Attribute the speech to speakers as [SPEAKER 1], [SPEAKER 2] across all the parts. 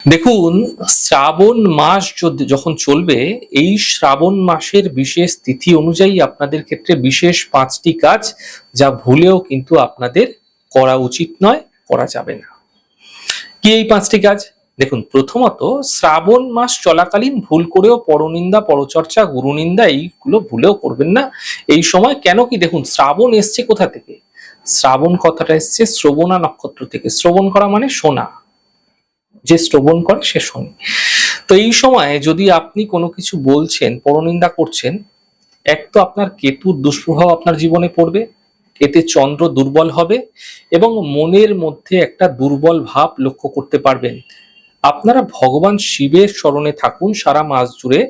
[SPEAKER 1] দেখুন, শ্রাবণ মাস যখন চলবে, এই শ্রাবণ মাসের বিশেষ তিথি অনুযায়ী আপনাদের ক্ষেত্রে বিশেষ ৫টি কাজ যা ভুলেও কিন্তু আপনাদের করা উচিত নয়, করা যাবে না। কি এই ৫টি কাজ? দেখুন, প্রথমত শ্রাবণ মাস চলাকালীন ভুল করেও পরনিন্দা, পরচর্চা, গুরুনিন্দা এইগুলো ভুলেও করবেন না। এই সময় কেন কি দেখুন, শ্রাবণ এসছে কোথা থেকে? শ্রাবণ কথাটা এসছে শ্রবণা নক্ষত্র থেকে। শ্রবণ করা মানে শোনা, যে শ্রবণ করে সে শোনে। তো এই সময় যদি আপনি কোনো কিছু বলছেন, পরনিন্দা করছেন, এক তো আপনার কেতুর দুষ্প্রভাব আপনার জীবনে পড়বে, এতে চন্দ্র দুর্বল হবে এবং মনের মধ্যে একটা দুর্বল ভাব লক্ষ্য করতে পারবেন। আপনারা ভগবান শিবের স্মরণে থাকুন সারা মাস জুড়ে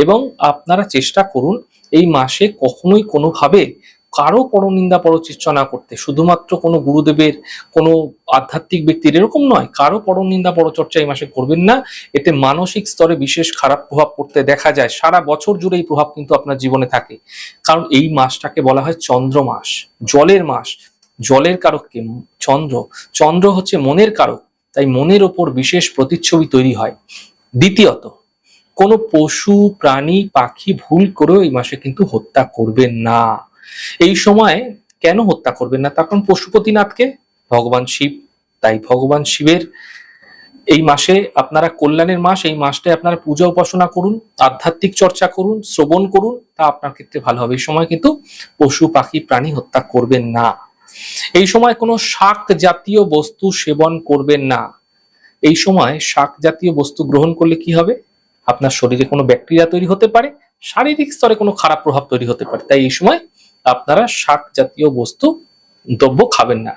[SPEAKER 1] এবং আপনারা চেষ্টা করুন এই মাসে কখনোই কোনোভাবে কারো পরনিন্দা পরচর্চা না করতে। শুধুমাত্র কোনো গুরুদেবের, কোনো আধ্যাত্মিক ব্যক্তির এরকম নয়, কারো পরনিন্দা পরচর্চা এই মাসে করবেন না। এতে মানসিক স্তরে বিশেষ খারাপ প্রভাব পড়তে দেখা যায়। সারা বছর জুড়ে এই প্রভাব কিন্তু আপনার জীবনে থাকে, কারণ এই মাসটাকে বলা হয় চন্দ্র মাস, জলের মাস। জলের কারক কে? চন্দ্র। চন্দ্র হচ্ছে মনের কারক, তাই মনের ওপর বিশেষ প্রতিচ্ছবি তৈরি হয়। দ্বিতীয়ত, কোনো পশু, প্রাণী, পাখি ভুল করেও এই মাসে কিন্তু হত্যা করবেন না। এই সময় কেন হত্যা করবেন না? তার কারণ পশুপতিনাথকে ভগবান শিব, তাই ভগবান শিবের এই মাসে আপনারা কল্যাণের মাস, এই মাসটায় আপনারা পূজা উপাসনা করুন, আধ্যাত্মিক চর্চা করুন, শ্রবণ করুন, তা আপনার ক্ষেত্রে ভালো হবে। এই সময় কিন্তু পশু, পাখি, প্রাণী হত্যা করবেন না। এই সময় কোনো শাক জাতীয় বস্তু সেবন করবেন না। এই সময় শাক জাতীয় বস্তু গ্রহণ করলে কি হবে? আপনার শরীরে কোনো ব্যাকটেরিয়া তৈরি হতে পারে, শারীরিক স্তরে কোনো খারাপ প্রভাব তৈরি হতে পারে। তাই এই সময় আপনারা শাক জাতীয় বস্তু, দ্রব্য খাবেন না।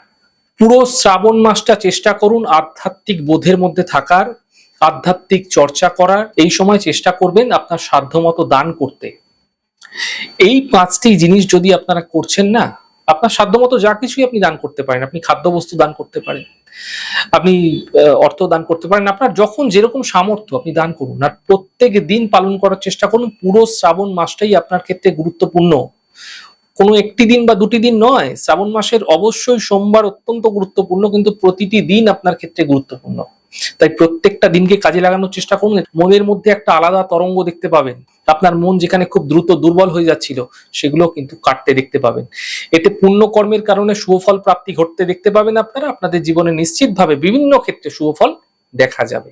[SPEAKER 1] পুরো শ্রাবণ মাসটা চেষ্টা করুন আধ্যাত্মিক বোধের মধ্যে থাকার, আধ্যাত্মিক চর্চা করার। এই সময় চেষ্টা করবেন আপনার সাধ্যমতো দান করতে। এই ৫টি জিনিস যদি আপনারা করছেন না, আপনার সাধ্যমতো যা কিছুই আপনি দান করতে পারেন। আপনি খাদ্যবস্তু দান করতে পারেন, আপনি অর্থ দান করতে পারেন, আপনার যখন যেরকম সামর্থ্য আপনি দান করুন। আর প্রত্যেক দিন পালন করার চেষ্টা করুন। পুরো শ্রাবণ মাসটাই আপনার ক্ষেত্রে গুরুত্বপূর্ণ, কোনো একটি দিন বা দুটি দিন নয়। শ্রাবণ মাসের অবশ্যই সোমবার অত্যন্ত গুরুত্বপূর্ণ, কিন্তু প্রতিটি দিন আপনার ক্ষেত্রে গুরুত্বপূর্ণ। তাই প্রত্যেকটা দিনকে কাজে লাগানোর চেষ্টা করুন। মনের মধ্যে একটা আলাদা তরঙ্গ দেখতে পাবেন। আপনার মন যেখানে খুব দ্রুত দুর্বল হয়ে যাচ্ছিল, সেগুলো কিন্তু কাটতে দেখতে পাবেন। এতে পুণ্যকর্মের কারণে শুভফল প্রাপ্তি ঘটতে দেখতে পাবেন। আপনারা আপনাদের জীবনে নিশ্চিতভাবে বিভিন্ন ক্ষেত্রে শুভফল দেখা যাবে।